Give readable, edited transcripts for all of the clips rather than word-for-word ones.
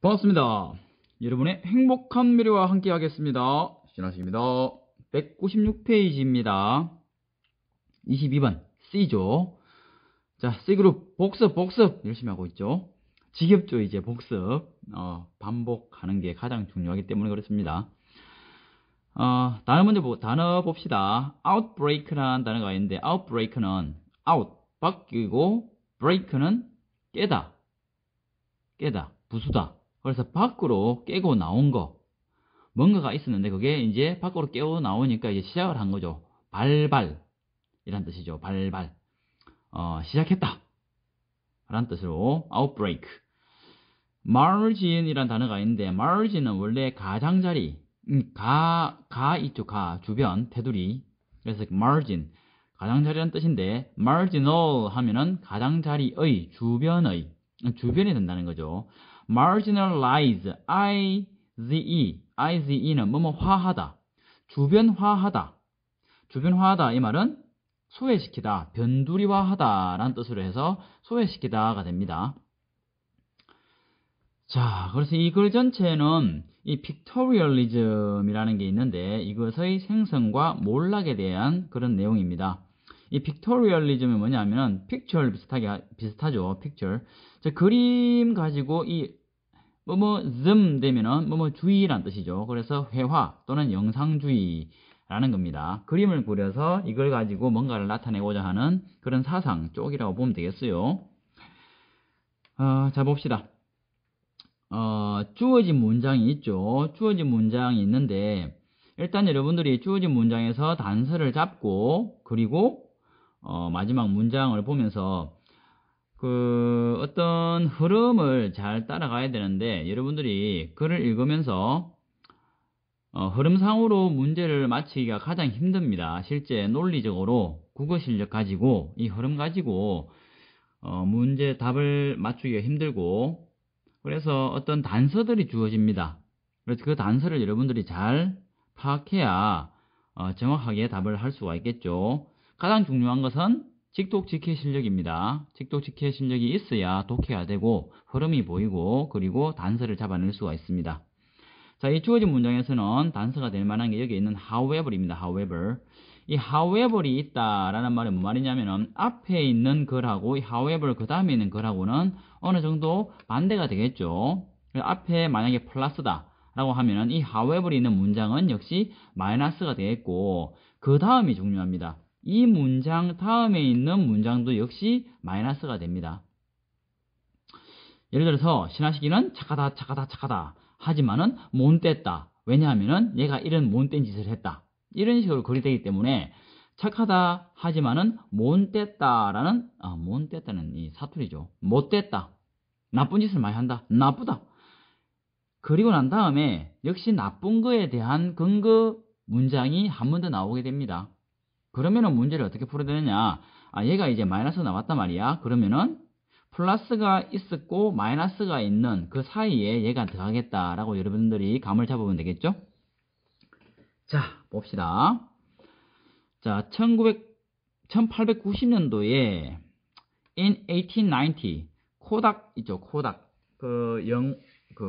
반갑습니다. 여러분의 행복한 미래와 함께 하겠습니다. 신하식입니다. 196페이지입니다. 22번 C죠. 자, C그룹 복습 열심히 하고 있죠. 지겹죠. 이제 복습 반복하는 게 가장 중요하기 때문에 그렇습니다. 단어 먼저 단어 봅시다. outbreak라는 단어가 있는데, outbreak는 out 바뀌고 break는 깨다, 부수다. 그래서 밖으로 깨고 나온 거, 뭔가가 있었는데 그게 이제 밖으로 깨고 나오니까 이제 시작을 한 거죠. 발발 이란 뜻이죠. 발발. 시작했다 라는 뜻으로 outbreak. margin이란 단어가 있는데, margin은 원래 가장자리, 가 있죠. 주변 테두리. 그래서 margin 가장자리라는 뜻인데, marginal 하면은 가장자리의 주변이 된다는 거죠. marginalize, ize는 뭐뭐화하다, 주변화하다 이 말은 소외시키다, 변두리화하다 라는 뜻으로 해서 소외시키다가 됩니다. 자, 그래서 이 글 전체는 이 픽토리얼리즘이라는 게 있는데, 이것의 생성과 몰락에 대한 그런 내용입니다. 이 픽토리얼리즘이 뭐냐면 픽처를 비슷하죠. 픽처. 자, 그림 가지고 이 즈음 되면은 주의란 뜻이죠. 그래서 회화 또는 영상주의라는 겁니다. 그림을 그려서 이걸 가지고 뭔가를 나타내고자 하는 그런 사상 쪽이라고 보면 되겠어요. 자, 봅시다. 주어진 문장이 있죠. 주어진 문장이 있는데, 일단 여러분들이 주어진 문장에서 단서를 잡고, 그리고 마지막 문장을 보면서 어떤 흐름을 잘 따라가야 되는데, 여러분들이 글을 읽으면서 흐름상으로 문제를 맞히기가 가장 힘듭니다. 실제 논리적으로 국어 실력 가지고 이 흐름 가지고 문제 답을 맞추기가 힘들고, 그래서 어떤 단서들이 주어집니다. 그래서 그 단서를 여러분들이 잘 파악해야 정확하게 답을 할 수가 있겠죠. 가장 중요한 것은 직독직해 실력입니다. 직독직해 실력이 있어야 독해가 되고 흐름이 보이고 그리고 단서를 잡아낼 수가 있습니다. 자, 이 주어진 문장에서는 단서가 될 만한 게 여기 있는 however입니다. however. 이 however이 있다라는 말이 뭔 말이냐면은, 앞에 있는 글하고 이 however 그 다음에 있는 글하고는 어느 정도 반대가 되겠죠. 앞에 만약에 플러스다 라고 하면은 이 however이 있는 문장은 역시 마이너스가 되겠고, 그 다음이 중요합니다. 이 문장 다음에 있는 문장도 역시 마이너스가 됩니다. 예를 들어서 신하식이는 착하다 하지만은 못됐다. 왜냐하면은 얘가 이런 못된 짓을 했다. 이런 식으로 글이 되기 때문에 착하다 하지만은 못됐다라는 못됐다는 이 사투리죠. 못됐다. 나쁜 짓을 많이 한다. 나쁘다. 그리고 난 다음에 역시 나쁜 거에 대한 근거 문장이 한 번 더 나오게 됩니다. 그러면은 문제를 어떻게 풀어야 되느냐? 얘가 이제 마이너스 나왔단 말이야. 그러면은 플러스가 있었고 마이너스가 있는 그 사이에 얘가 들어가겠다라고 여러분들이 감을 잡으면 되겠죠? 자, 봅시다. 자, 1890년도에 in 1890 코닥 있죠. 코닥.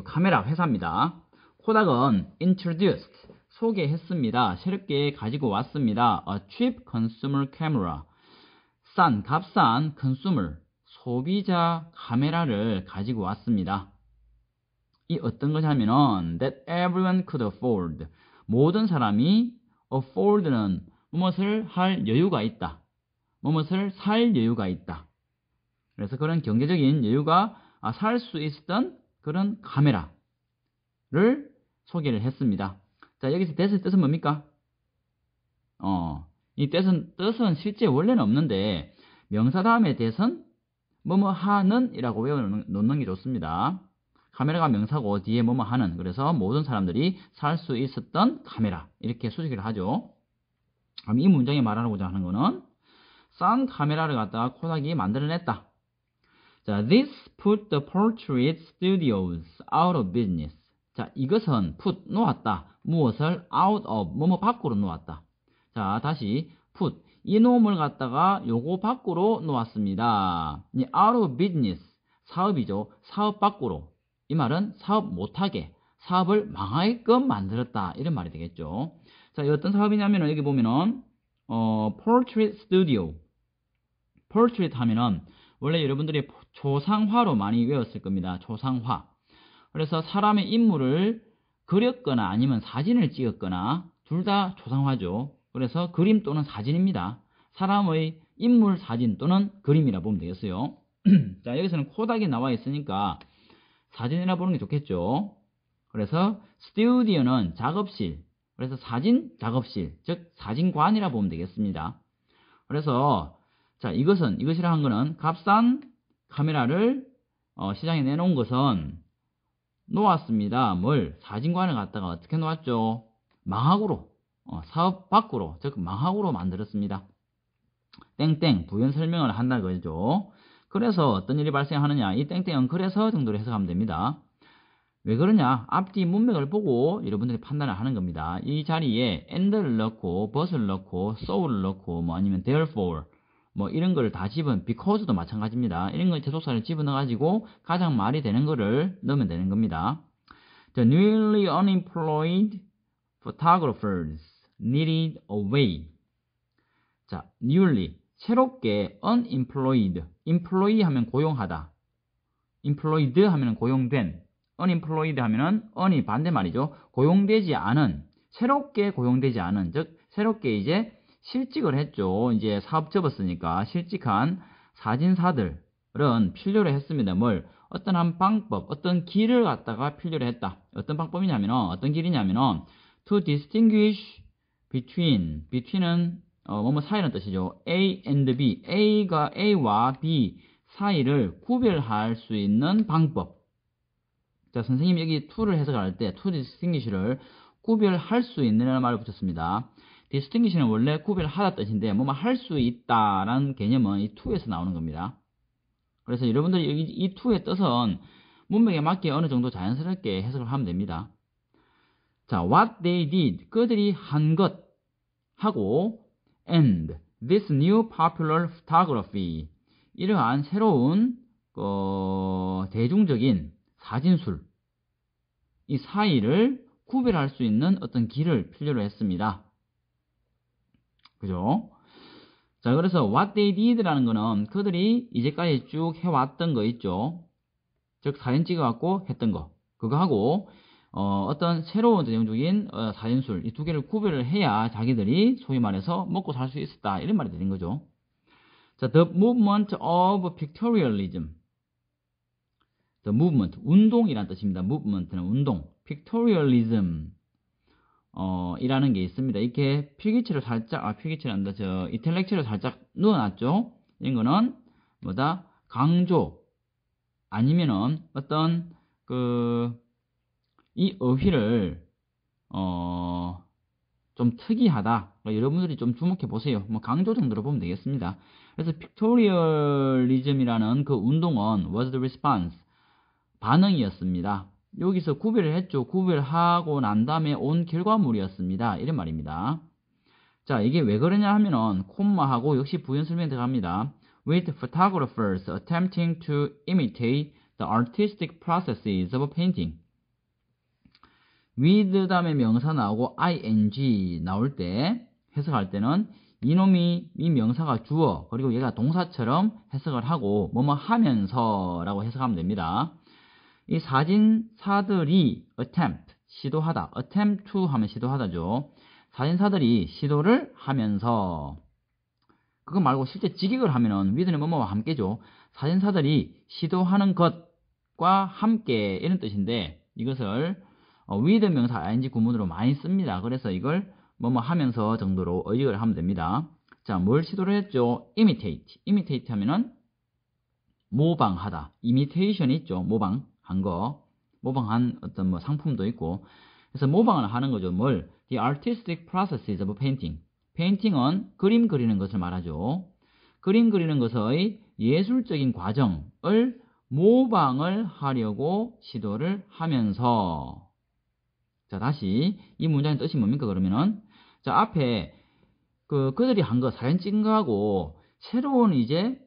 카메라 회사입니다. 코닥은 introduced 소개했습니다. 새롭게 가지고 왔습니다. A cheap consumer camera. 값싼 consumer 소비자 카메라를 가지고 왔습니다. 이 어떤 거냐면은 that everyone could afford. 모든 사람이 afford는 무엇을 할 여유가 있다. 무엇을 살 여유가 있다. 그래서 그런 경제적인 여유가 살 수 있었던 그런 카메라를 소개를 했습니다. 자, 여기서 that의 뜻은 뭡니까? 이 뜻은 실제 원래는 없는데 명사 다음에 that은 뭐뭐 하는 이라고 외워놓는 게 좋습니다. 카메라가 명사고 뒤에 뭐뭐 하는, 그래서 모든 사람들이 살 수 있었던 카메라 이렇게 수식을 하죠. 그럼 이 문장에 말하고자 하는 거는 싼 카메라를 갖다가 코닥이 만들어냈다. 자, this put the portrait studios out of business. 자, 이것은 put 놓았다. 무엇을 out of 뭐뭐 밖으로 놓았다. 자, 다시 put 이 놈을 갖다가 요거 밖으로 놓았습니다. out of business 사업이죠. 사업 밖으로 이 말은 사업 못하게, 사업을 망하게끔 만들었다. 이런 말이 되겠죠. 자, 이 어떤 사업이냐면은 여기 보면은 portrait studio. portrait 하면은 원래 여러분들이 초상화로 많이 외웠을 겁니다. 초상화. 그래서 사람의 인물을 그렸거나 아니면 사진을 찍었거나 둘 다 초상화죠. 그래서 그림 또는 사진입니다. 사람의 인물 사진 또는 그림이라 보면 되겠어요. 자, 여기서는 코닥이 나와 있으니까 사진이라 보는 게 좋겠죠. 그래서 스튜디오는 작업실, 그래서 사진 작업실, 즉 사진관이라 보면 되겠습니다. 그래서 자, 이것이라 한 거는 값싼 카메라를 시장에 내놓은 것은 놓았습니다. 뭘? 사진관을 갖다가 어떻게 놓았죠? 망학으로, 사업 밖으로, 즉 망학으로 만들었습니다. 땡땡 부연 설명을 한다는 거죠. 그래서 어떤 일이 발생하느냐, 이 땡땡은 그래서 정도로 해석하면 됩니다. 왜 그러냐, 앞뒤 문맥을 보고 여러분들이 판단을 하는 겁니다. 이 자리에 and를 넣고 but을 넣고 so를 넣고 뭐 아니면 therefore 뭐 이런 거를 다 because도 마찬가지입니다. 이런 걸 접속사를 집어넣어 가지고 가장 말이 되는 거를 넣으면 되는 겁니다. The newly unemployed photographers needed a way. 자, newly 새롭게 unemployed, employee 하면 고용하다, employed 하면 고용된, unemployed 하면은 un이 반대말이죠. 고용되지 않은, 새롭게 고용되지 않은, 즉 새롭게 이제 실직을 했죠. 이제 사업 접었으니까 실직한 사진사들은 필요로 했습니다. 뭘? 어떤 한 방법, 어떤 길을 갖다가 필요로 했다. 어떤 방법이냐면은, 어떤 길이냐면은 to distinguish between은 뭐뭐 사이라는 뜻이죠. A and B, A와 B 사이를 구별할 수 있는 방법. 자, 선생님이 여기 to를 해석할 때 to distinguish를 구별할 수 있는 말을 붙였습니다. distinguish는 원래 구별하다 뜻인데 뭐뭐 할 수 있다라는 개념은 이 to에서 나오는 겁니다. 그래서 여러분들이 이 to의 뜻은 문맥에 맞게 어느 정도 자연스럽게 해석을 하면 됩니다. 자, what they did, 그들이 한 것 하고 and this new popular photography, 이러한 새로운 대중적인 사진술, 이 사이를 구별할 수 있는 어떤 길을 필요로 했습니다. 그죠? 자, 그래서 what they did라는 거는 그들이 이제까지 쭉 해왔던 거 있죠. 즉 사진 찍어갖고 했던 거, 그거 하고 어떤 새로운 대중적인 사진술, 이 두 개를 구별을 해야 자기들이 소위 말해서 먹고 살 수 있었다, 이런 말이 되는 거죠. 자, the movement of pictorialism. the movement, 운동이란 뜻입니다. movement는 운동, pictorialism 이라는 게 있습니다. 이렇게 필기체로 살짝, 필기체를 한다, 이탈렉체로 살짝 넣어놨죠. 이런 거는 뭐다? 강조, 아니면은 어떤 이 어휘를 좀 특이하다. 여러분들이 좀 주목해 보세요. 뭐 강조 정도로 보면 되겠습니다. 그래서 pictorialism이라는 그 운동은 was the response, 반응이었습니다. 여기서 구별을 했죠. 구별하고 난 다음에 온 결과물이었습니다. 이런 말입니다. 자, 이게 왜 그러냐 하면은 콤마하고 역시 부연 설명이 들어갑니다. With photographers attempting to imitate the artistic processes of painting. with 다음에 명사 나오고 ing 나올 때 해석할 때는 이놈이 이 명사가 주어, 그리고 얘가 동사처럼 해석을 하고 뭐뭐 하면서 라고 해석하면 됩니다. 이 사진사들이 attempt, 시도하다, attempt to 하면 시도하다죠. 사진사들이 시도를 하면서, 그거 말고 실제 직역을 하면은 with는 뭐뭐와 함께죠. 사진사들이 시도하는 것과 함께, 이런 뜻인데 이것을 with 명사 ing 구문으로 많이 씁니다. 그래서 이걸 뭐뭐 하면서 정도로 의역을 하면 됩니다. 자, 뭘 시도를 했죠? imitate 하면은 모방하다, imitation 있죠. 모방한 거, 모방한 어떤 뭐 상품도 있고, 그래서 모방을 하는 거죠. 뭘? The artistic processes of painting. 페인팅은 그림 그리는 것을 말하죠. 그림 그리는 것의 예술적인 과정을 모방을 하려고 시도를 하면서. 자, 다시 이 문장의 뜻이 뭡니까? 그러면은 자, 앞에 그들이 한 거, 사진 찍은 거하고 새로운 이제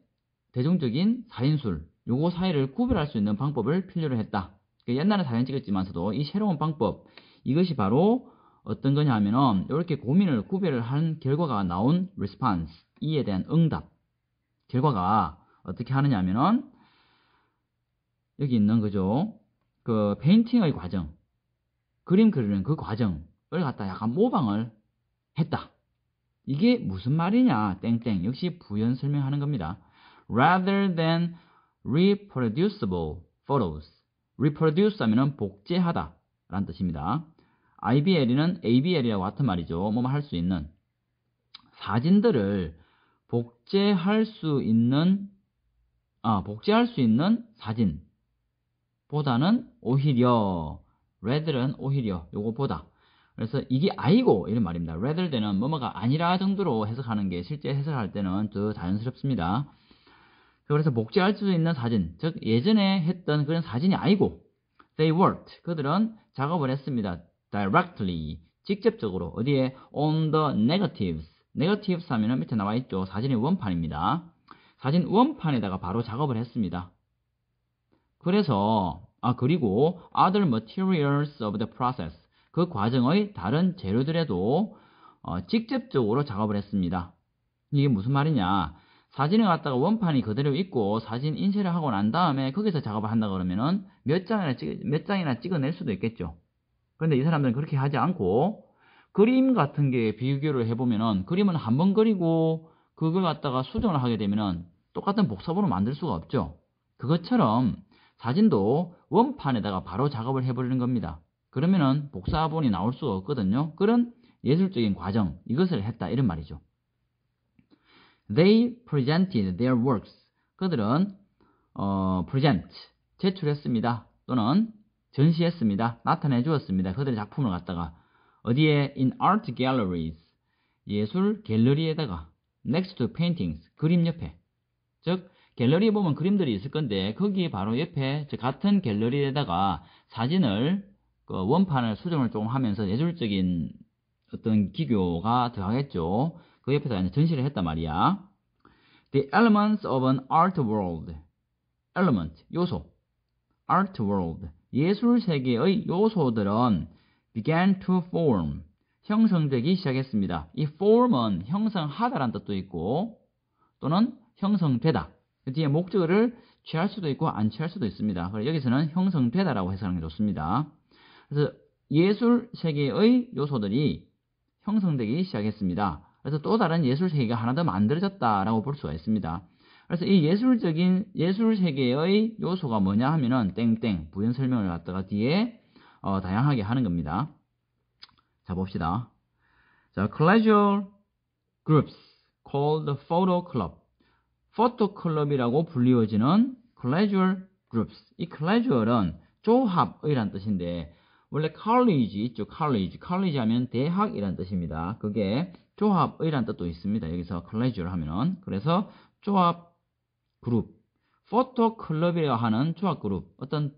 대중적인 사진술, 요거 사이를 구별할 수 있는 방법을 필요로 했다. 옛날에 사진 찍었지만서도 이 새로운 방법, 이것이 바로 어떤 거냐 하면은 이렇게 고민을 구별을 한 결과가 나온 response, 이에 대한 응답 결과가 어떻게 하느냐 하면은 여기 있는 거죠. 그 페인팅의 과정, 그림 그리는 그 과정을 갖다 약간 모방을 했다. 이게 무슨 말이냐? 땡땡. 역시 부연 설명하는 겁니다. Rather than reproducible photos. reproduce 하면은 복제하다 라는 뜻입니다. IBL은 ABL이라고 같은 말이죠. 뭐뭐 할 수 있는 사진들을 복제할 수 있는 사진 보다는 오히려 rather는 오히려 요거보다. 그래서 이게 아니고 이런 말입니다. rather than은 뭐뭐가 아니라 정도로 해석하는 게 실제 해석할 때는 더 자연스럽습니다. 그래서 복제할 수 있는 사진, 즉 예전에 했던 그런 사진이 아니고 they worked, 그들은 작업을 했습니다. directly, 직접적으로 어디에 on the negatives, negatives 하면은 밑에 나와 있죠. 사진의 원판입니다. 사진 원판에다가 바로 작업을 했습니다. 그래서 그리고 other materials of the process, 그 과정의 다른 재료들에도 직접적으로 작업을 했습니다. 이게 무슨 말이냐? 사진을 갖다가 원판이 그대로 있고 사진 인쇄를 하고 난 다음에 거기서 작업을 한다 그러면은 몇 장이나 찍어낼 수도 있겠죠. 그런데 이 사람들은 그렇게 하지 않고 그림 같은 게 비교를 해보면은 그림은 한 번 그리고 그걸 갖다가 수정을 하게 되면은 똑같은 복사본을 만들 수가 없죠. 그것처럼 사진도 원판에다가 바로 작업을 해버리는 겁니다. 그러면은 복사본이 나올 수가 없거든요. 그런 예술적인 과정, 이것을 했다 이런 말이죠. They presented their works. 그들은 present, 제출했습니다. 또는 전시했습니다. 나타내 주었습니다. 그들의 작품을 갖다가 어디에? in art galleries, 예술 갤러리에다가 next to paintings, 그림 옆에. 즉 갤러리에 보면 그림들이 있을 건데 거기 바로 옆에 같은 갤러리에다가 사진을 원판을 수정을 조금 하면서 예술적인 어떤 기교가 들어가겠죠. 그 옆에다 전시를 했단 말이야. The elements of an art world. element, 요소. art world, 예술 세계의 요소들은 began to form, 형성되기 시작했습니다. 이 form은 형성하다라는 뜻도 있고 또는 형성되다. 뒤에 목적어를 취할 수도 있고 안 취할 수도 있습니다. 그래서 여기서는 형성되다라고 해석하는 게 좋습니다. 그래서 예술 세계의 요소들이 형성되기 시작했습니다. 그래서 또 다른 예술 세계가 하나 더 만들어졌다라고 볼 수가 있습니다. 그래서 이 예술 세계의 요소가 뭐냐 하면은 땡땡 부연 설명을 갖다가 뒤에 다양하게 하는 겁니다. 자 봅시다. 자, casual groups called photo club. 포토 클럽이라고 불리워지는 casual groups. 이 casual은 조합의란 뜻인데 원래 college 있죠. college 하면 대학이란 뜻입니다. 그게 조합의란 뜻도 있습니다. 여기서 casual 하면은. 그래서 조합 그룹, 포토 클럽이라고 하는 조합 그룹, 어떤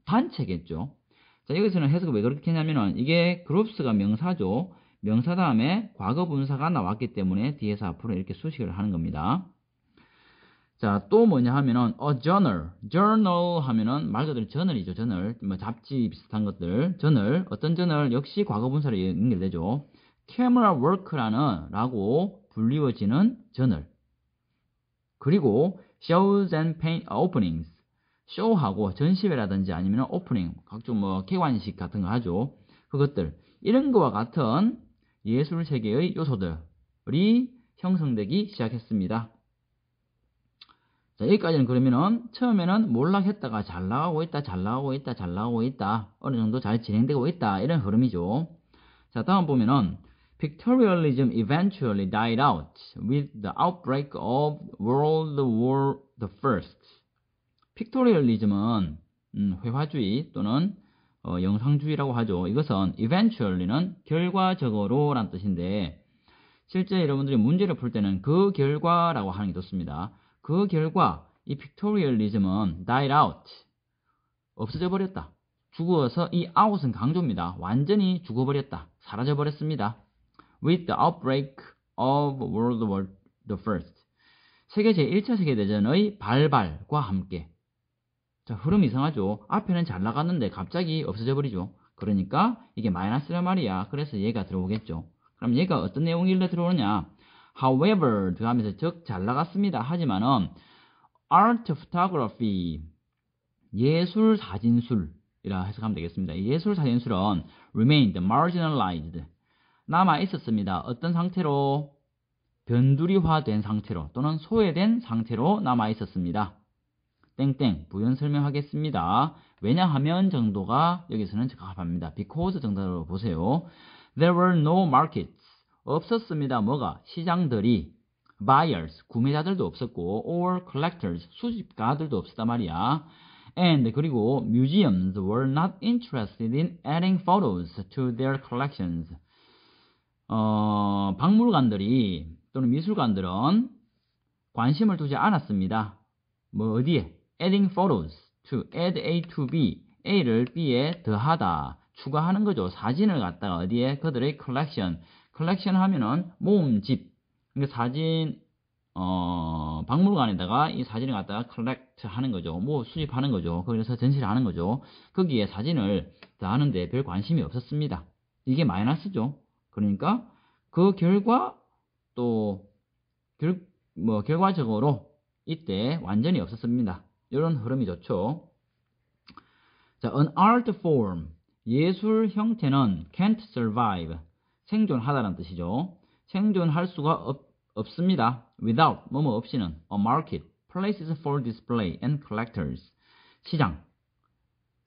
단체겠죠. 자, 여기서는 해석을 왜 그렇게 했냐면은 이게 groups가 명사죠. 명사 다음에 과거 분사가 나왔기 때문에 뒤에서 앞으로 이렇게 수식을 하는 겁니다. 자, 또 뭐냐 하면은 a journal 하면은 말 그대로 저널이죠. 저널, 뭐 잡지 비슷한 것들. 저널, 어떤 저널 역시 과거 분사로 연결되죠. camera work라고 불리워지는 저널. 그리고 shows and paint openings, 쇼하고 전시회라든지 아니면 오프닝, 각종 뭐 개관식 같은 거 하죠. 그것들, 이런 거와 같은 예술 세계의 요소들이 형성되기 시작했습니다. 자, 여기까지는 그러면은 처음에는 몰락했다가 잘 나가고 있다, 어느 정도 잘 진행되고 있다, 이런 흐름이죠. 자, 다음 보면은 Pictorialism eventually died out with the outbreak of World War I. 픽토리얼리즘은 회화주의 또는 영상주의라고 하죠. 이것은 eventually는 결과적으로 란 뜻인데 실제 여러분들이 문제를 풀 때는 그 결과라고 하는 게 좋습니다. 그 결과, 이 픽토리얼리즘은 died out, 없어져 버렸다. 죽어서, 이 out은 강조입니다. 완전히 죽어버렸다. 사라져 버렸습니다. With the outbreak of World War I. 세계 제1차 세계대전의 발발과 함께. 자, 흐름 이상하죠? 앞에는 잘 나갔는데 갑자기 없어져 버리죠. 그러니까 이게 마이너스란 말이야. 그래서 얘가 들어오겠죠. 그럼 얘가 어떤 내용이길래 들어오느냐? However, 하면서 즉 잘 나갔습니다. 하지만은 art photography, 예술 사진술이라 해석하면 되겠습니다. 예술 사진술은 remained marginalized, 남아 있었습니다. 어떤 상태로? 변두리화된 상태로 또는 소외된 상태로 남아 있었습니다. 땡땡 부연 설명하겠습니다. 왜냐하면 정도가 여기서는 적합합니다. because 정도로 보세요. There were no markets, 없었습니다. 뭐가? 시장들이. buyers, 구매자들도 없었고 or collectors, 수집가들도 없었단 말이야. And 그리고 museums were not interested in adding photos to their collections. 박물관들이 또는 미술관들은 관심을 두지 않았습니다. 뭐 어디에? adding photos, to add A to B, A를 B에 더하다, 추가하는 거죠. 사진을 갖다가 어디에? 그들의 collection 하면은 모음집. 그러니까 사진 박물관에다가 이 사진을 갖다가 collect 하는 거죠. 뭐 수집하는 거죠. 그래서 전시를 하는 거죠. 거기에 사진을 더하는데 별 관심이 없었습니다. 이게 마이너스죠. 그러니까 그 결과 또 결과적으로 이때 완전히 없었습니다. 이런 흐름이 좋죠. 자, an art form, 예술 형태는 can't survive, 생존하다는 뜻이죠. 생존할 수가 없습니다. without, 뭐뭐 없이는 a market, places for display and collectors, 시장,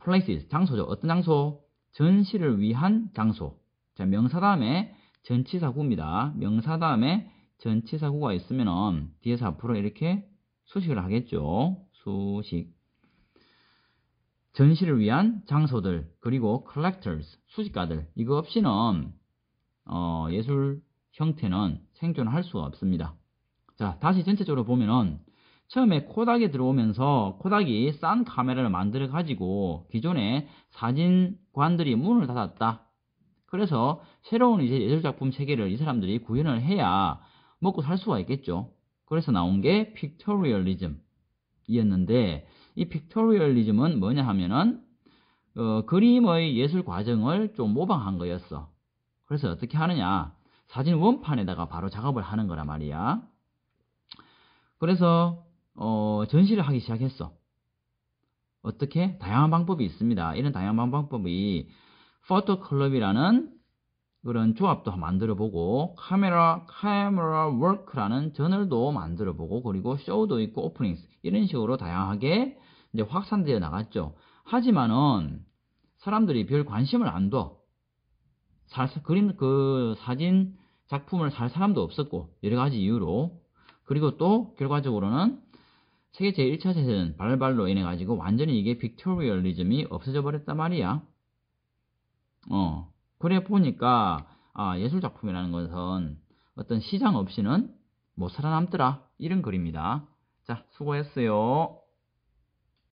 places, 장소죠. 어떤 장소? 전시를 위한 장소. 자, 명사 다음에 전치사구입니다. 명사 다음에 전치사구가 있으면은 뒤에서 앞으로 이렇게 수식을 하겠죠. 수식. 전시를 위한 장소들, 그리고 collectors, 수집가들. 이거 없이는 예술 형태는 생존할 수가 없습니다. 자, 다시 전체적으로 보면은 처음에 코닥이 들어오면서 코닥이 싼 카메라를 만들어 가지고 기존의 사진관들이 문을 닫았다. 그래서 새로운 이제 예술작품 체계를 이 사람들이 구현을 해야 먹고 살 수가 있겠죠. 그래서 나온 게 픽토리얼리즘 이었는데, 이 픽토리얼리즘은 뭐냐 하면은 그림의 예술 과정을 좀 모방한 거였어. 그래서 어떻게 하느냐? 사진 원판에다가 바로 작업을 하는 거란 말이야. 그래서 전시를 하기 시작했어. 어떻게? 다양한 방법이 있습니다. 이런 다양한 방법이 포토클럽이라는 그런 조합도 만들어보고, 카메라 워크라는 저널도 만들어보고, 그리고 쇼도 있고 오프닝스, 이런 식으로 다양하게 이제 확산되어 나갔죠. 하지만은 사람들이 별 관심을 안 둬. 그림 그 사진 작품을 살 사람도 없었고, 여러 가지 이유로. 그리고 또 결과적으로는 세계 제1차 대전 발발로 인해 가지고 완전히 이게 픽토리얼리즘이 없어져 버렸단 말이야. 그래 보니까 예술 작품이라는 것은 어떤 시장 없이는 못 살아남더라, 이런 글입니다. 자, 수고했어요.